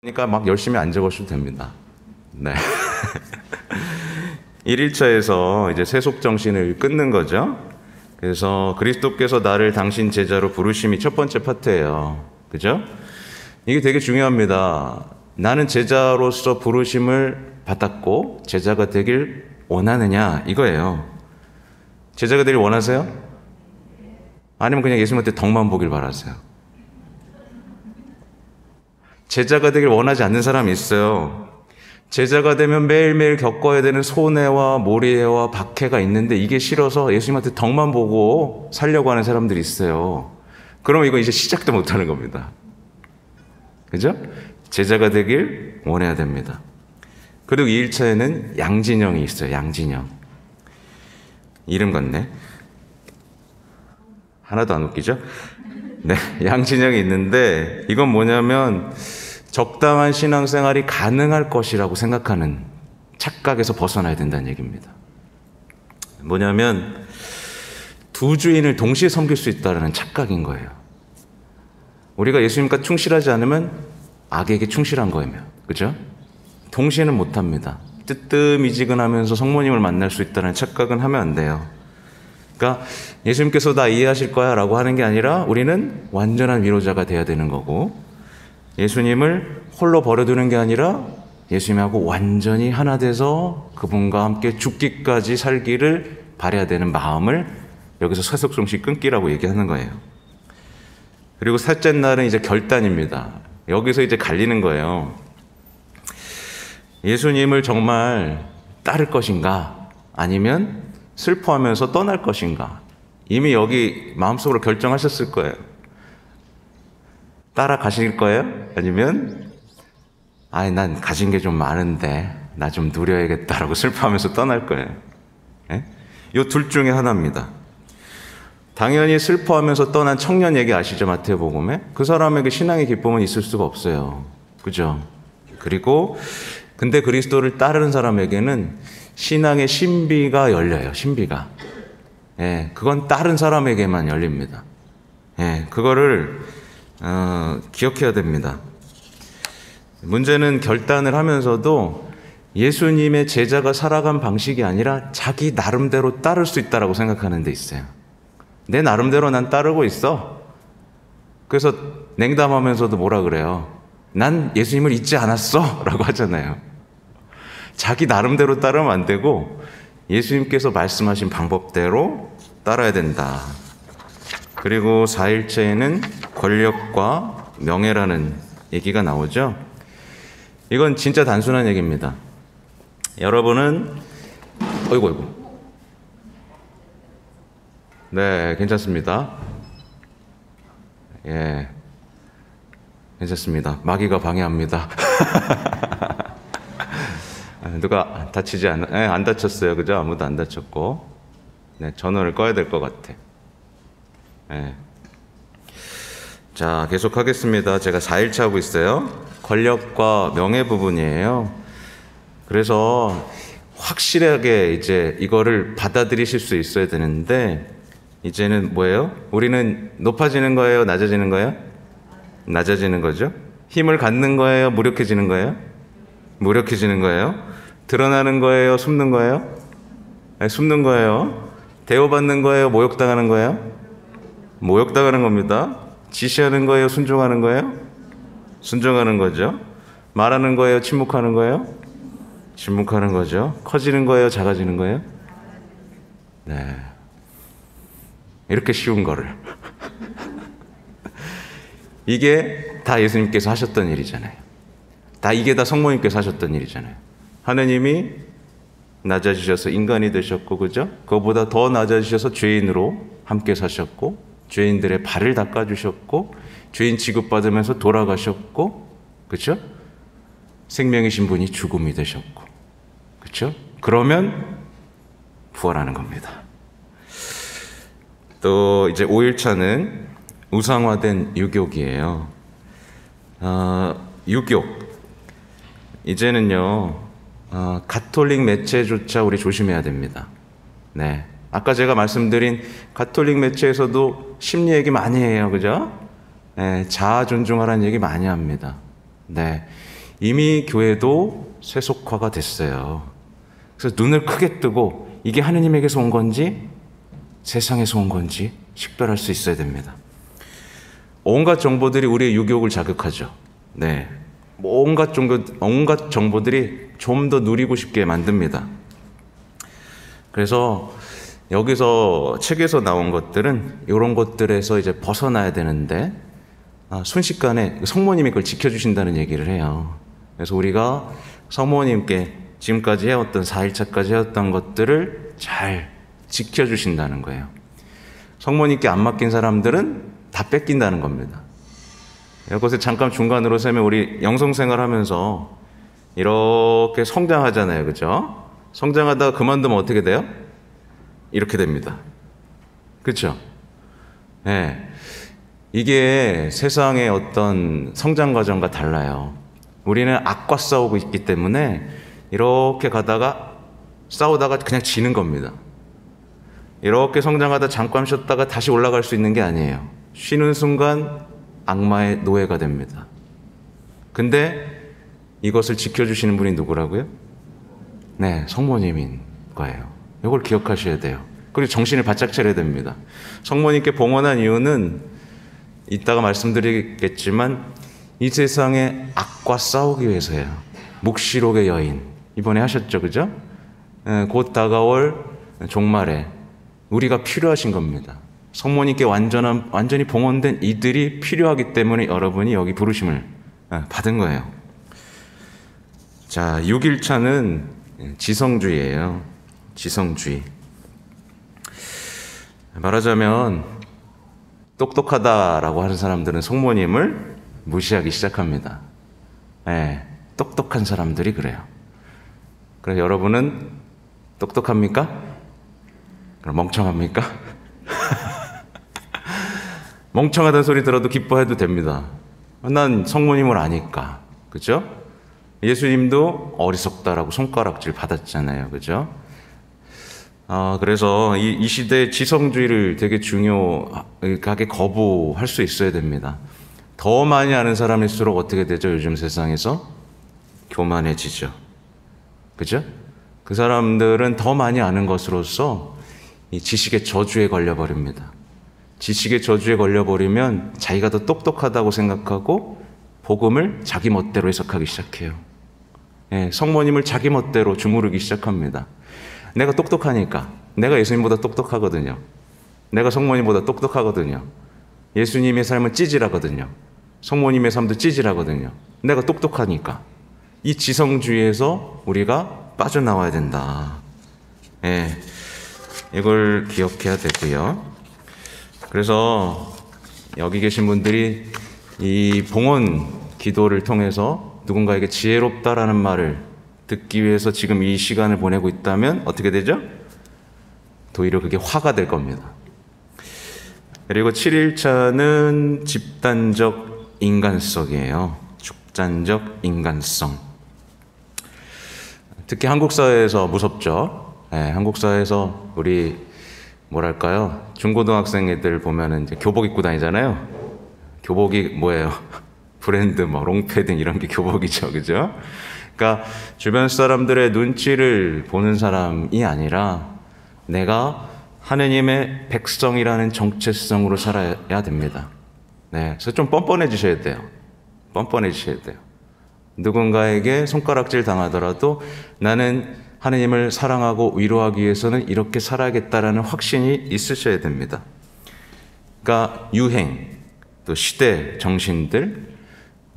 그러니까 막 열심히 안 적으셔도 됩니다. 네. 1일차에서 이제 세속 정신을 끊는 거죠. 그래서 그리스도께서 나를 당신 제자로 부르심이 첫 번째 파트예요. 그죠? 이게 되게 중요합니다. 나는 제자로서 부르심을 받았고 제자가 되길 원하느냐 이거예요. 제자가 되길 원하세요? 아니면 그냥 예수님한테 덕만 보길 바라세요? 제자가 되길 원하지 않는 사람이 있어요. 제자가 되면 매일매일 겪어야 되는 손해와 모리해와 박해가 있는데 이게 싫어서 예수님한테 덕만 보고 살려고 하는 사람들이 있어요. 그러면 이거 이제 시작도 못하는 겁니다. 그죠? 제자가 되길 원해야 됩니다. 그리고 2일차에는 양진영이 있어요. 양진영. 이름 같네. 하나도 안 웃기죠? 네, 양진영이 있는데 이건 뭐냐면 적당한 신앙생활이 가능할 것이라고 생각하는 착각에서 벗어나야 된다는 얘기입니다. 뭐냐면 두 주인을 동시에 섬길 수 있다는 착각인 거예요. 우리가 예수님과 충실하지 않으면 악에게 충실한 거예요. 그죠? 동시에는 못합니다. 뜨뜻미지근하면서 성모님을 만날 수 있다는 착각은 하면 안 돼요. 그러니까 예수님께서 다 이해하실 거야 라고 하는 게 아니라 우리는 완전한 위로자가 돼야 되는 거고, 예수님을 홀로 버려두는 게 아니라 예수님하고 완전히 하나 돼서 그분과 함께 죽기까지 살기를 바라야 되는 마음을 여기서 세속정신 끊기라고 얘기하는 거예요. 그리고 셋째 날은 이제 결단입니다. 여기서 이제 갈리는 거예요. 예수님을 정말 따를 것인가 아니면 슬퍼하면서 떠날 것인가. 이미 여기 마음속으로 결정하셨을 거예요. 따라가실 거예요? 아니면 난 가진 게 좀 많은데 나 좀 누려야겠다라고 슬퍼하면서 떠날 거예요. 이 둘 중에 하나입니다. 당연히 슬퍼하면서 떠난 청년 얘기 아시죠? 마태복음에 그 사람에게 신앙의 기쁨은 있을 수가 없어요. 그죠? 그리고 근데 그리스도를 따르는 사람에게는 신앙의 신비가 열려요. 신비가. 그건 다른 사람에게만 열립니다. 그거를 기억해야 됩니다. 문제는 결단을 하면서도 예수님의 제자가 살아간 방식이 아니라 자기 나름대로 따를 수 있다라고 생각하는 데 있어요. 내 나름대로 난 따르고 있어. 그래서 냉담하면서도 뭐라 그래요? 난 예수님을 잊지 않았어 라고 하잖아요. 자기 나름대로 따르면 안 되고 예수님께서 말씀하신 방법대로 따라야 된다. 그리고 4일째에는 권력과 명예라는 얘기가 나오죠. 이건 진짜 단순한 얘기입니다. 여러분은 어이구 네, 괜찮습니다. 괜찮습니다. 마귀가 방해합니다. 누가 다치지 안 다쳤어요. 그죠? 아무도 안 다쳤고. 네, 전원을 꺼야 될 것 같아. 자, 계속 하겠습니다. 제가 4일차 하고 있어요. 권력과 명예 부분이에요. 그래서 확실하게 이제 이거를 받아들이실 수 있어야 되는데, 이제는 뭐예요? 우리는 높아지는 거예요? 낮아지는 거예요? 낮아지는 거죠. 힘을 갖는 거예요? 무력해지는 거예요? 무력해지는 거예요? 드러나는 거예요? 숨는 거예요? 숨는 거예요. 대우받는 거예요? 모욕당하는 거예요? 모욕당하는 겁니다. 지시하는 거예요? 순종하는 거예요? 순종하는 거죠. 말하는 거예요? 침묵하는 거예요? 침묵하는 거죠. 커지는 거예요? 작아지는 거예요? 네. 이렇게 쉬운 거를. 이게 다 예수님께서 하셨던 일이잖아요. 이게 다 성모님께서 하셨던 일이잖아요. 하느님이 낮아지셔서 인간이 되셨고, 그죠? 그거보다 더 낮아지셔서 죄인으로 함께 사셨고, 죄인들의 발을 닦아주셨고, 죄인 취급받으면서 돌아가셨고, 그죠? 생명이신 분이 죽음이 되셨고, 그죠? 그러면 부활하는 겁니다. 또 이제 5일차는 우상화된 유욕이에요. 유욕. 이제는요, 가톨릭 매체조차 우리 조심해야 됩니다. 네. 아까 제가 말씀드린 가톨릭 매체에서도 심리 얘기 많이 해요. 그죠? 네, 자아 존중하라는 얘기 많이 합니다. 네, 이미 교회도 세속화가 됐어요. 그래서 눈을 크게 뜨고 이게 하느님에게서 온 건지 세상에서 온 건지 식별할 수 있어야 됩니다. 온갖 정보들이 우리의 유교욕을 자극하죠. 네, 온갖 정보들이 좀 더 누리고 싶게 만듭니다. 그래서 여기서 책에서 나온 것들은 이런 것들에서 이제 벗어나야 되는데 순식간에 성모님이 그걸 지켜주신다는 얘기를 해요. 그래서 우리가 성모님께 지금까지 해왔던 4일차까지 해왔던 것들을 잘 지켜주신다는 거예요. 성모님께 안 맡긴 사람들은 다 뺏긴다는 겁니다. 이것을 잠깐 중간으로 세면 우리 영성생활 하면서 이렇게 성장하잖아요. 그죠? 성장하다가 그만두면 어떻게 돼요? 이렇게 됩니다. 그렇죠? 네. 이게 세상의 어떤 성장 과정과 달라요. 우리는 악과 싸우고 있기 때문에 이렇게 가다가 싸우다가 그냥 지는 겁니다. 이렇게 성장하다 잠깐 쉬었다가 다시 올라갈 수 있는 게 아니에요. 쉬는 순간 악마의 노예가 됩니다. 근데 이것을 지켜주시는 분이 누구라고요? 네, 성모님인 거예요. 이걸 기억하셔야 돼요. 그리고 정신을 바짝 차려야 됩니다. 성모님께 봉헌한 이유는 이따가 말씀드리겠지만 이 세상의 악과 싸우기 위해서예요. 묵시록의 여인 이번에 하셨죠, 그죠? 곧 다가올 종말에 우리가 필요하신 겁니다. 성모님께 완전히 봉헌된 이들이 필요하기 때문에 여러분이 여기 부르심을 받은 거예요. 자, 6일차는 지성주의예요. 지성주의. 말하자면 똑똑하다라고 하는 사람들은 성모님을 무시하기 시작합니다. 네, 똑똑한 사람들이 그래요. 그래서 여러분은 똑똑합니까? 그럼 멍청합니까? 멍청하다는 소리 들어도 기뻐해도 됩니다. 난 성모님을 아니까. 그죠? 예수님도 어리석다라고 손가락질 받았잖아요. 그죠? 그래서 이 시대의 지성주의를 되게 중요하게 거부할 수 있어야 됩니다. 더 많이 아는 사람일수록 어떻게 되죠? 요즘 세상에서 교만해지죠. 그죠? 그 사람들은 더 많이 아는 것으로서 이 지식의 저주에 걸려버립니다. 지식의 저주에 걸려버리면 자기가 더 똑똑하다고 생각하고 복음을 자기 멋대로 해석하기 시작해요. 예, 성모님을 자기 멋대로 주무르기 시작합니다. 내가 똑똑하니까. 내가 예수님보다 똑똑하거든요. 내가 성모님보다 똑똑하거든요. 예수님의 삶은 찌질하거든요. 성모님의 삶도 찌질하거든요. 내가 똑똑하니까. 이 지성주의에서 우리가 빠져나와야 된다. 예, 이걸 기억해야 되고요. 그래서 여기 계신 분들이 이 봉헌 기도를 통해서 누군가에게 지혜롭다라는 말을 듣기 위해서 지금 이 시간을 보내고 있다면 어떻게 되죠? 오히려 그게 화가 될 겁니다. 그리고 7일차는 집단적 인간성이에요. 집단적 인간성. 특히 한국 사회에서 무섭죠. 네, 한국 사회에서 우리 뭐랄까요? 중고등학생 애들 보면은 이제 교복 입고 다니잖아요. 교복이 뭐예요? 브랜드 뭐 롱패딩 이런 게 교복이죠, 그죠? 그러니까 주변 사람들의 눈치를 보는 사람이 아니라 내가 하느님의 백성이라는 정체성으로 살아야 됩니다. 네, 그래서 좀 뻔뻔해지셔야 돼요. 뻔뻔해지셔야 돼요. 누군가에게 손가락질 당하더라도 나는 하느님을 사랑하고 위로하기 위해서는 이렇게 살아야겠다라는 확신이 있으셔야 됩니다. 그러니까 유행, 또 시대 정신들,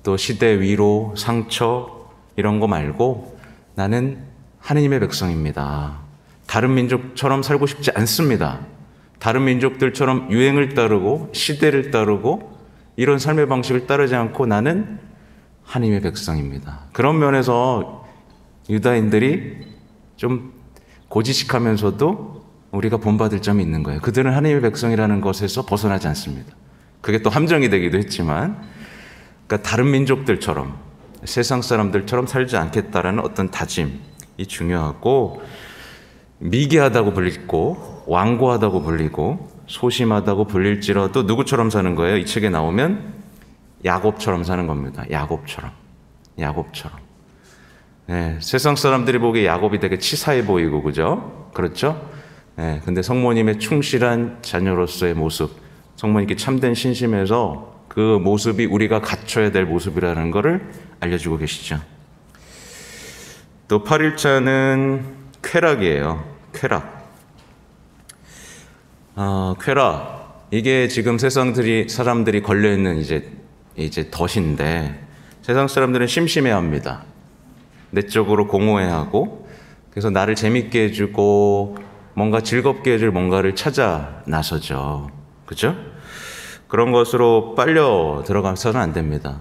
또 시대 위로, 상처 이런 거 말고 나는 하느님의 백성입니다. 다른 민족처럼 살고 싶지 않습니다. 다른 민족들처럼 유행을 따르고 시대를 따르고 이런 삶의 방식을 따르지 않고 나는 하느님의 백성입니다. 그런 면에서 유다인들이 좀 고지식하면서도 우리가 본받을 점이 있는 거예요. 그들은 하느님의 백성이라는 것에서 벗어나지 않습니다. 그게 또 함정이 되기도 했지만, 그러니까 다른 민족들처럼 세상 사람들처럼 살지 않겠다라는 어떤 다짐이 중요하고, 미개하다고 불리고 완고하다고 불리고 소심하다고 불릴지라도 누구처럼 사는 거예요? 이 책에 나오면 야곱처럼 사는 겁니다. 야곱처럼. 야곱처럼. 예, 세상 사람들이 보기에 야곱이 되게 치사해 보이고, 그죠? 그렇죠? 예, 근데 성모님의 충실한 자녀로서의 모습, 성모님께 참된 신심에서 그 모습이 우리가 갖춰야 될 모습이라는 것을 알려주고 계시죠. 또 8일차는 쾌락이에요. 쾌락. 쾌락. 이게 지금 사람들이 걸려있는 이제 덫인데, 세상 사람들은 심심해 합니다. 내적으로 공허해 하고, 그래서 나를 재밌게 해주고, 뭔가 즐겁게 해줄 뭔가를 찾아 나서죠. 그죠? 그런 것으로 빨려 들어가서는 안 됩니다.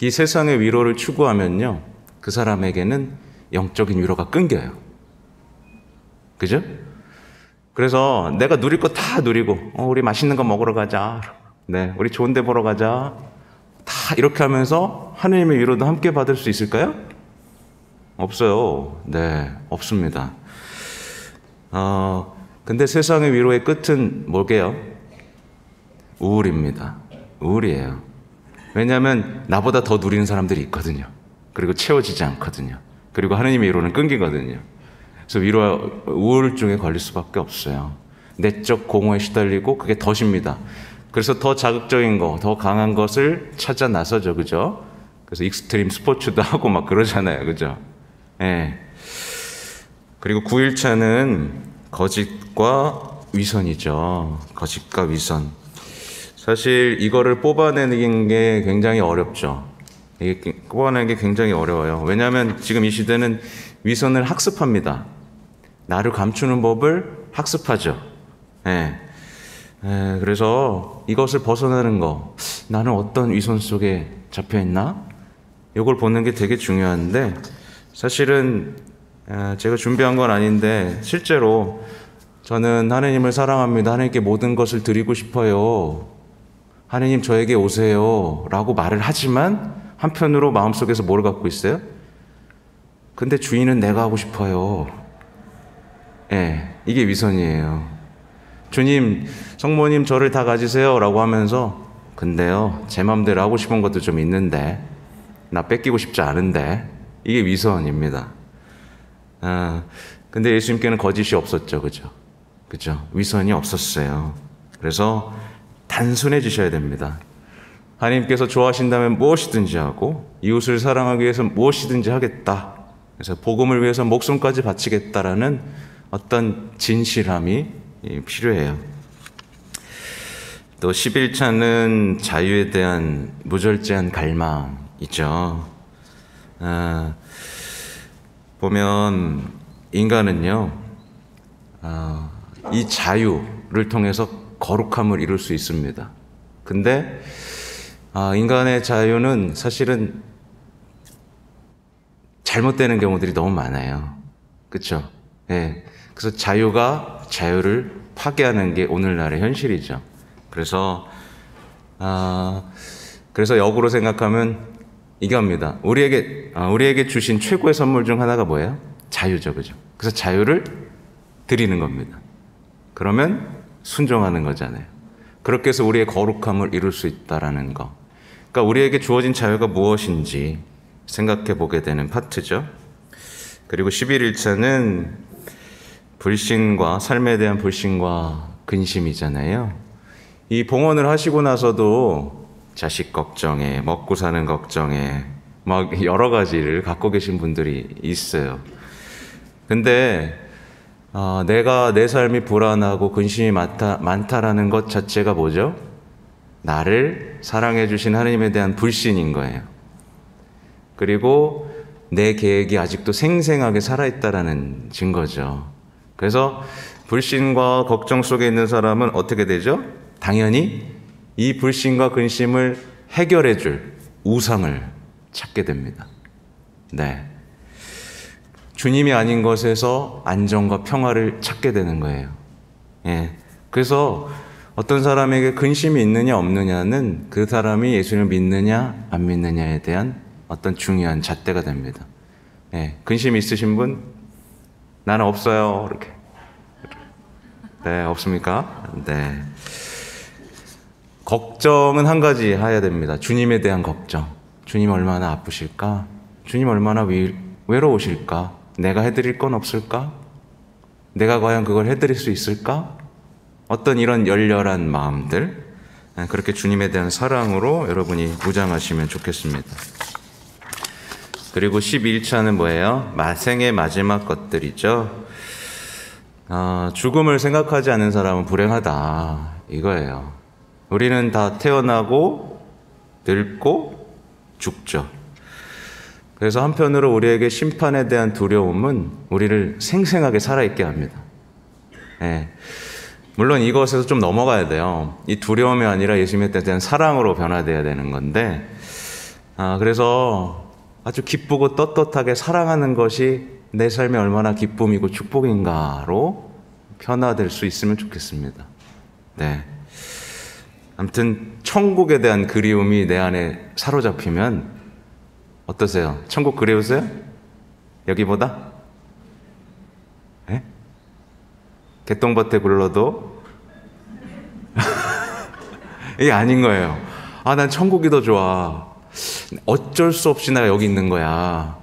이 세상의 위로를 추구하면요, 그 사람에게는 영적인 위로가 끊겨요. 그죠? 그래서 내가 누릴 거 다 누리고, 우리 맛있는 거 먹으러 가자. 네, 우리 좋은 데 보러 가자. 다 이렇게 하면서 하느님의 위로도 함께 받을 수 있을까요? 없어요. 네, 없습니다. 근데 세상의 위로의 끝은 뭐게요? 우울입니다. 우울이에요. 왜냐하면 나보다 더 누리는 사람들이 있거든요. 그리고 채워지지 않거든요. 그리고 하느님의 위로는 끊기거든요. 그래서 우울증에 걸릴 수밖에 없어요. 내적 공허에 시달리고 그게 덫입니다. 그래서 더 자극적인 거, 더 강한 것을 찾아 나서죠. 그죠? 그래서 익스트림 스포츠도 하고 막 그러잖아요. 그죠? 예. 그리고 9일차는 거짓과 위선이죠. 거짓과 위선. 사실 이거를 뽑아내는 게 굉장히 어렵죠. 이게 뽑아내는 게 굉장히 어려워요. 왜냐하면 지금 이 시대는 위선을 학습합니다. 나를 감추는 법을 학습하죠. 예. 그래서 이것을 벗어나는 거, 나는 어떤 위선 속에 잡혀있나? 이걸 보는 게 되게 중요한데, 사실은 제가 준비한 건 아닌데 실제로 저는 하느님을 사랑합니다. 하느님께 모든 것을 드리고 싶어요. 하느님 저에게 오세요. 라고 말을 하지만 한편으로 마음속에서 뭘 갖고 있어요? 근데 주인은 내가 하고 싶어요. 이게 위선이에요. 주님, 성모님 저를 다 가지세요. 라고 하면서 근데요, 제 맘대로 하고 싶은 것도 좀 있는데 나 뺏기고 싶지 않은데, 이게 위선입니다. 근데 예수님께는 거짓이 없었죠. 그죠? 위선이 없었어요. 그래서 단순해지셔야 됩니다. 하나님께서 좋아하신다면 무엇이든지 하고, 이웃을 사랑하기 위해서 무엇이든지 하겠다. 그래서 복음을 위해서 목숨까지 바치겠다라는 어떤 진실함이 필요해요. 또 11차는 자유에 대한 무절제한 갈망이죠. 보면 인간은요, 이 자유를 통해서 거룩함을 이룰 수 있습니다. 근데 인간의 자유는 사실은 잘못되는 경우들이 너무 많아요. 그렇죠? 예. 그래서 자유가 자유를 파괴하는 게 오늘날의 현실이죠. 그래서 역으로 생각하면 이겁니다. 우리에게 주신 최고의 선물 중 하나가 뭐예요? 자유죠, 그죠? 그래서 자유를 드리는 겁니다. 그러면 순종하는 거잖아요. 그렇게 해서 우리의 거룩함을 이룰 수 있다라는 거. 그러니까 우리에게 주어진 자유가 무엇인지 생각해 보게 되는 파트죠. 그리고 11일차는 불신과 삶에 대한 불신과 근심이잖아요. 이 봉헌을 하시고 나서도 자식 걱정에, 먹고 사는 걱정에 막 여러 가지를 갖고 계신 분들이 있어요. 근데 내가 내 삶이 불안하고 근심이 많다라는 것 자체가 뭐죠? 나를 사랑해 주신 하나님에 대한 불신인 거예요. 그리고 내 계획이 아직도 생생하게 살아있다라는 증거죠. 그래서 불신과 걱정 속에 있는 사람은 어떻게 되죠? 당연히 이 불신과 근심을 해결해 줄 우상을 찾게 됩니다. 네. 주님이 아닌 것에서 안정과 평화를 찾게 되는 거예요. 예. 그래서 어떤 사람에게 근심이 있느냐 없느냐는 그 사람이 예수님을 믿느냐 안 믿느냐에 대한 어떤 중요한 잣대가 됩니다. 예. 근심이 있으신 분? 나는 없어요. 이렇게. 네, 없습니까? 네. 걱정은 한 가지 해야 됩니다. 주님에 대한 걱정. 주님 얼마나 아프실까? 주님 얼마나 외로우실까? 내가 해드릴 건 없을까? 내가 과연 그걸 해드릴 수 있을까? 어떤 이런 열렬한 마음들, 그렇게 주님에 대한 사랑으로 여러분이 무장하시면 좋겠습니다. 그리고 11차는 뭐예요? 생의 마지막 것들이죠. 죽음을 생각하지 않는 사람은 불행하다, 이거예요. 우리는 다 태어나고 늙고 죽죠. 그래서 한편으로 우리에게 심판에 대한 두려움은 우리를 생생하게 살아있게 합니다. 물론 이것에서 좀 넘어가야 돼요. 이 두려움이 아니라 예수님에 대한 사랑으로 변화되어야 되는 건데, 그래서 아주 기쁘고 떳떳하게 사랑하는 것이 내 삶에 얼마나 기쁨이고 축복인가로 변화될 수 있으면 좋겠습니다. 네. 아무튼 천국에 대한 그리움이 내 안에 사로잡히면 어떠세요? 천국 그리우세요? 여기보다? 네? 개똥밭에 굴러도 이게 아닌 거예요. 난 천국이 더 좋아. 어쩔 수 없이 내가 여기 있는 거야.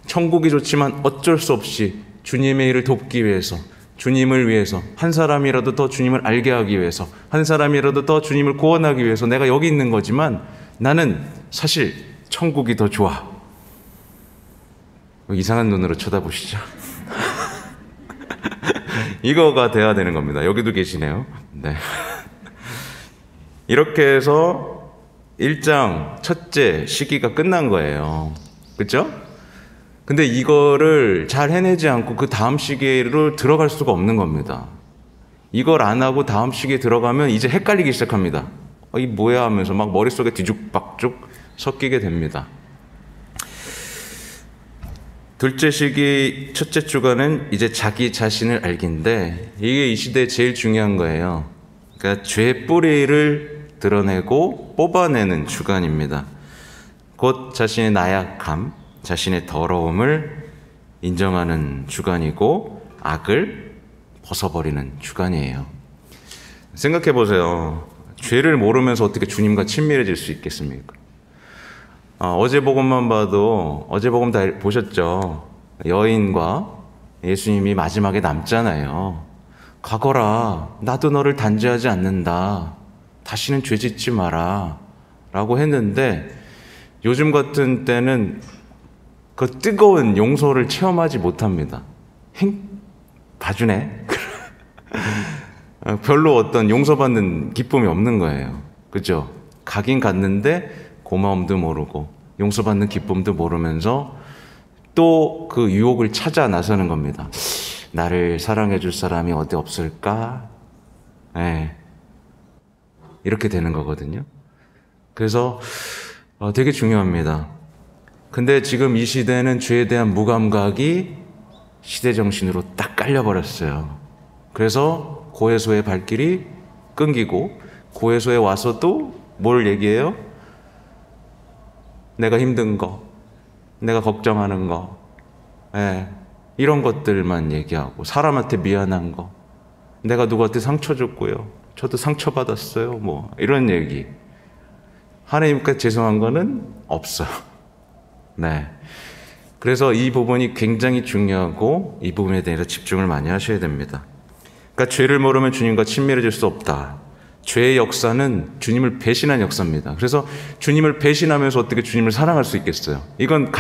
천국이 좋지만 어쩔 수 없이 주님의 일을 돕기 위해서, 주님을 위해서, 한 사람이라도 더 주님을 알게 하기 위해서, 한 사람이라도 더 주님을 구원하기 위해서 내가 여기 있는 거지만 나는 사실 천국이 더 좋아. 이상한 눈으로 쳐다보시죠. 이거가 돼야 되는 겁니다. 여기도 계시네요. 네. 이렇게 해서 1장 첫째 시기가 끝난 거예요. 그렇죠? 근데 이거를 잘 해내지 않고 그 다음 시기로 들어갈 수가 없는 겁니다. 이걸 안 하고 다음 시기에 들어가면 이제 헷갈리기 시작합니다. 이 뭐야 하면서 막 머릿속에 뒤죽박죽 섞이게 됩니다. 둘째 시기 첫째 주간은 이제 자기 자신을 알기인데, 이게 이 시대에 제일 중요한 거예요. 그러니까 죄 뿌리를 드러내고 뽑아내는 주간입니다. 곧 자신의 나약함, 자신의 더러움을 인정하는 주간이고 악을 벗어버리는 주간이에요. 생각해 보세요. 죄를 모르면서 어떻게 주님과 친밀해질 수 있겠습니까? 어제 복음만 봐도, 어제 복음 다 보셨죠? 여인과 예수님이 마지막에 남잖아요. 가거라, 나도 너를 단죄하지 않는다, 다시는 죄 짓지 마라 라고 했는데, 요즘 같은 때는 그 뜨거운 용서를 체험하지 못합니다. 봐주네. 별로 어떤 용서받는 기쁨이 없는 거예요. 그죠? 가긴 갔는데 고마움도 모르고 용서받는 기쁨도 모르면서 또 그 유혹을 찾아 나서는 겁니다. 나를 사랑해 줄 사람이 어디 없을까? 이렇게 되는 거거든요. 그래서 되게 중요합니다. 근데 지금 이 시대는 죄에 대한 무감각이 시대 정신으로 딱 깔려버렸어요. 그래서 고해소의 발길이 끊기고, 고해소에 와서도 뭘 얘기해요? 내가 힘든 거, 내가 걱정하는 거, 이런 것들만 얘기하고, 사람한테 미안한 거, 내가 누구한테 상처 줬고요, 저도 상처받았어요, 뭐 이런 얘기. 하나님께 죄송한 거는 없어요. 네. 그래서 이 부분이 굉장히 중요하고, 이 부분에 대해서 집중을 많이 하셔야 됩니다. 그러니까 죄를 모르면 주님과 친밀해질 수 없다. 죄의 역사는 주님을 배신한 역사입니다. 그래서 주님을 배신하면서 어떻게 주님을 사랑할 수 있겠어요? 이건